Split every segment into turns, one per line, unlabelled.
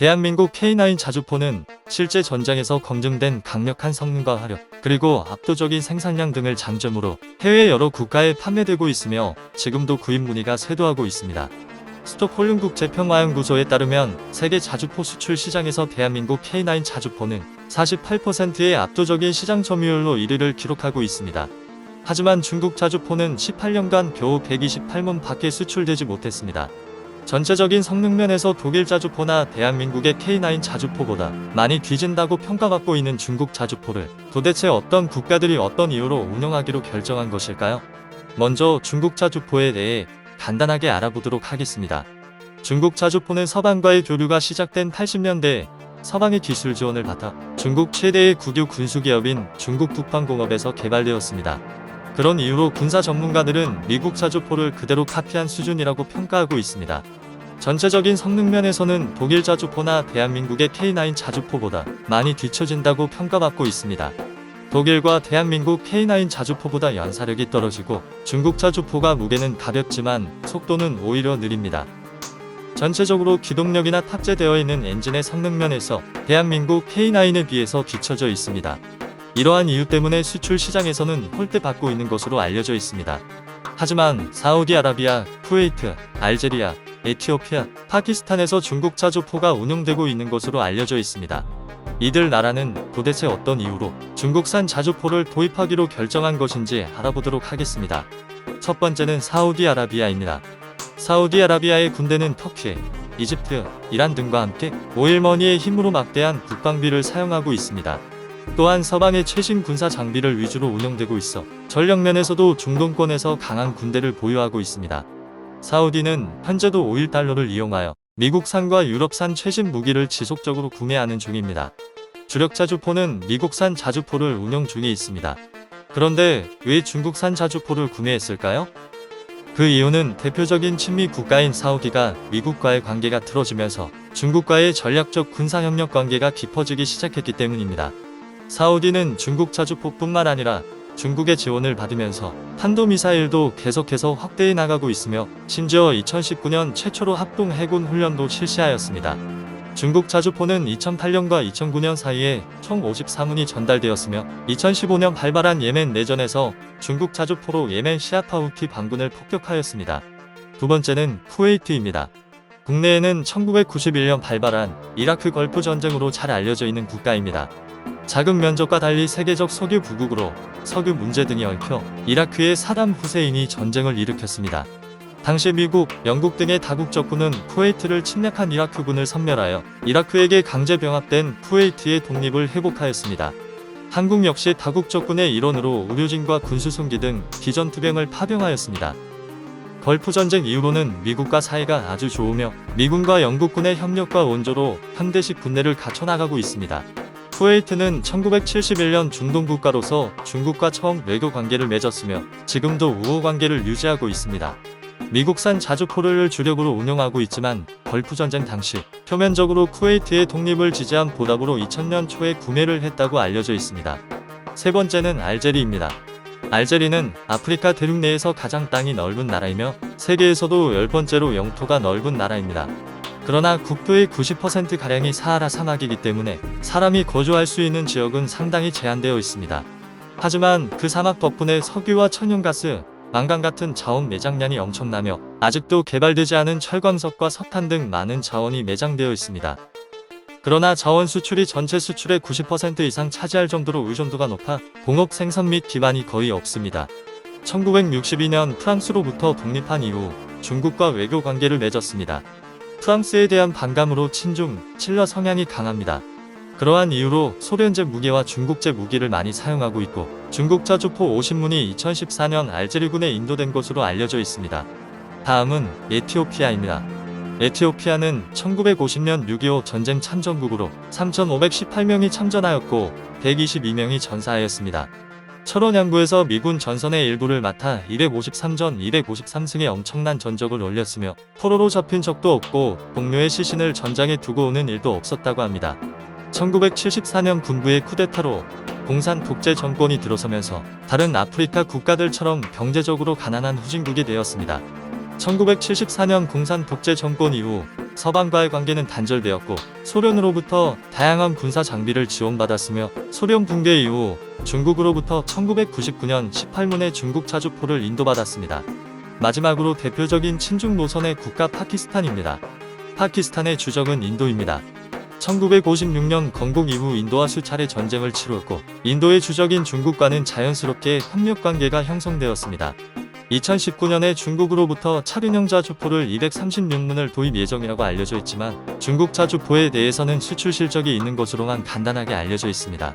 대한민국 K9 자주포는 실제 전장에서 검증된 강력한 성능과 화력, 그리고 압도적인 생산량 등을 장점으로 해외 여러 국가에 판매되고 있으며 지금도 구입 문의가 쇄도하고 있습니다. 스톡홀름 국제평화연구소에 따르면 세계 자주포 수출 시장에서 대한민국 K9 자주포는 48%의 압도적인 시장 점유율로 1위를 기록하고 있습니다. 하지만 중국 자주포는 18년간 겨우 128문 밖에 수출되지 못했습니다. 전체적인 성능 면에서 독일 자주포나 대한민국의 K9 자주포보다 많이 뒤진다고 평가받고 있는 중국 자주포를 도대체 어떤 국가들이 어떤 이유로 운영하기로 결정한 것일까요? 먼저 중국 자주포에 대해 간단하게 알아보도록 하겠습니다. 중국 자주포는 서방과의 교류가 시작된 80년대 서방의 기술 지원을 받아 중국 최대의 국유 군수기업인 중국 국방공업에서 개발되었습니다. 그런 이유로 군사 전문가들은 미국 자주포를 그대로 카피한 수준이라고 평가하고 있습니다. 전체적인 성능 면에서는 독일 자주포나 대한민국의 K9 자주포보다 많이 뒤처진다고 평가받고 있습니다. 독일과 대한민국 K9 자주포보다 연사력이 떨어지고 중국 자주포가 무게는 가볍지만 속도는 오히려 느립니다. 전체적으로 기동력이나 탑재되어 있는 엔진의 성능 면에서 대한민국 K9에 비해서 뒤처져 있습니다. 이러한 이유 때문에 수출 시장에서는 홀대받고 있는 것으로 알려져 있습니다. 하지만 사우디아라비아, 쿠웨이트, 알제리아, 에티오피아, 파키스탄에서 중국 자주포가 운용되고 있는 것으로 알려져 있습니다. 이들 나라는 도대체 어떤 이유로 중국산 자주포를 도입하기로 결정한 것인지 알아보도록 하겠습니다. 첫 번째는 사우디아라비아입니다. 사우디아라비아의 군대는 터키, 이집트, 이란 등과 함께 오일머니의 힘으로 막대한 국방비를 사용하고 있습니다. 또한 서방의 최신 군사 장비를 위주로 운영되고 있어 전력면에서도 중동권에서 강한 군대를 보유하고 있습니다. 사우디는 현재도 오일 달러를 이용하여 미국산과 유럽산 최신 무기를 지속적으로 구매하는 중입니다. 주력 자주포는 미국산 자주포를 운영 중에 있습니다. 그런데 왜 중국산 자주포를 구매했을까요? 그 이유는 대표적인 친미 국가인 사우디가 미국과의 관계가 틀어지면서 중국과의 전략적 군사협력 관계가 깊어지기 시작했기 때문입니다. 사우디는 중국 자주포뿐만 아니라 중국의 지원을 받으면서 탄도미사일도 계속해서 확대해 나가고 있으며 심지어 2019년 최초로 합동 해군 훈련도 실시하였습니다. 중국 자주포는 2008년과 2009년 사이에 총 54문이 전달되었으며 2015년 발발한 예멘 내전에서 중국 자주포로 예멘 시아파 후티 반군을 폭격하였습니다. 두 번째는 쿠웨이트입니다. 국내에는 1991년 발발한 이라크 걸프 전쟁으로 잘 알려져 있는 국가입니다. 작은 면적과 달리 세계적 석유 부국으로 석유 문제 등이 얽혀 이라크의 사담 후세인이 전쟁을 일으켰습니다. 당시 미국, 영국 등의 다국 적군은 쿠웨이트를 침략한 이라크군을 섬멸하여 이라크에게 강제 병합된 쿠웨이트의 독립을 회복하였습니다. 한국 역시 다국 적군의 일원으로 의료진과 군수승기 등 기전투병을 파병하였습니다. 걸프 전쟁 이후로는 미국과 사이가 아주 좋으며 미군과 영국군의 협력과 원조로 현대식 군대를 갖춰나가고 있습니다. 쿠웨이트는 1971년 중동 국가로서 중국과 처음 외교 관계를 맺었으며 지금도 우호 관계를 유지하고 있습니다. 미국산 자주포를 주력으로 운용하고 있지만 걸프 전쟁 당시 표면적으로 쿠웨이트의 독립을 지지한 보답으로 2000년 초에 구매를 했다고 알려져 있습니다. 세 번째는 알제리입니다. 알제리는 아프리카 대륙 내에서 가장 땅이 넓은 나라이며 세계에서도 10번째로 영토가 넓은 나라입니다. 그러나 국토의 90%가량이 사하라 사막이기 때문에 사람이 거주할 수 있는 지역은 상당히 제한되어 있습니다. 하지만 그 사막 덕분에 석유와 천연가스, 망간 같은 자원 매장량이 엄청나며 아직도 개발되지 않은 철광석과 석탄 등 많은 자원이 매장되어 있습니다. 그러나 자원 수출이 전체 수출의 90% 이상 차지할 정도로 의존도가 높아 공업 생산 및 기반이 거의 없습니다. 1962년 프랑스로부터 독립한 이후 중국과 외교 관계를 맺었습니다. 프랑스에 대한 반감으로 친중, 친러 성향이 강합니다. 그러한 이유로 소련제 무기와 중국제 무기를 많이 사용하고 있고 중국 자주포 50문이 2014년 알제리군에 인도된 것으로 알려져 있습니다. 다음은 에티오피아입니다. 에티오피아는 1950년 6.25 전쟁 참전국으로 3,518명이 참전하였고 122명이 전사하였습니다. 철원양구에서 미군 전선의 일부를 맡아 253전 253승의 엄청난 전적을 올렸으며 포로로 잡힌 적도 없고 동료의 시신을 전장에 두고 오는 일도 없었다고 합니다. 1974년 군부의 쿠데타로 공산 독재 정권이 들어서면서 다른 아프리카 국가들처럼 경제적으로 가난한 후진국이 되었습니다. 1974년 공산 독재 정권 이후 서방과의 관계는 단절되었고 소련으로부터 다양한 군사 장비를 지원받았으며 소련 붕괴 이후 중국으로부터 1999년 18문의 중국 자주포를 인도받았습니다. 마지막으로 대표적인 친중 노선의 국가 파키스탄입니다. 파키스탄의 주적은 인도입니다. 1956년 건국 이후 인도와 수차례 전쟁을 치루었고 인도의 주적인 중국과는 자연스럽게 협력관계가 형성되었습니다. 2019년에 중국으로부터 차륜형 자주포를 236문을 도입 예정이라고 알려져 있지만 중국 자주포에 대해서는 수출 실적이 있는 것으로만 간단하게 알려져 있습니다.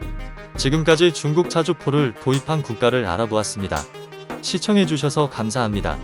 지금까지 중국 자주포를 도입한 국가를 알아보았습니다. 시청해주셔서 감사합니다.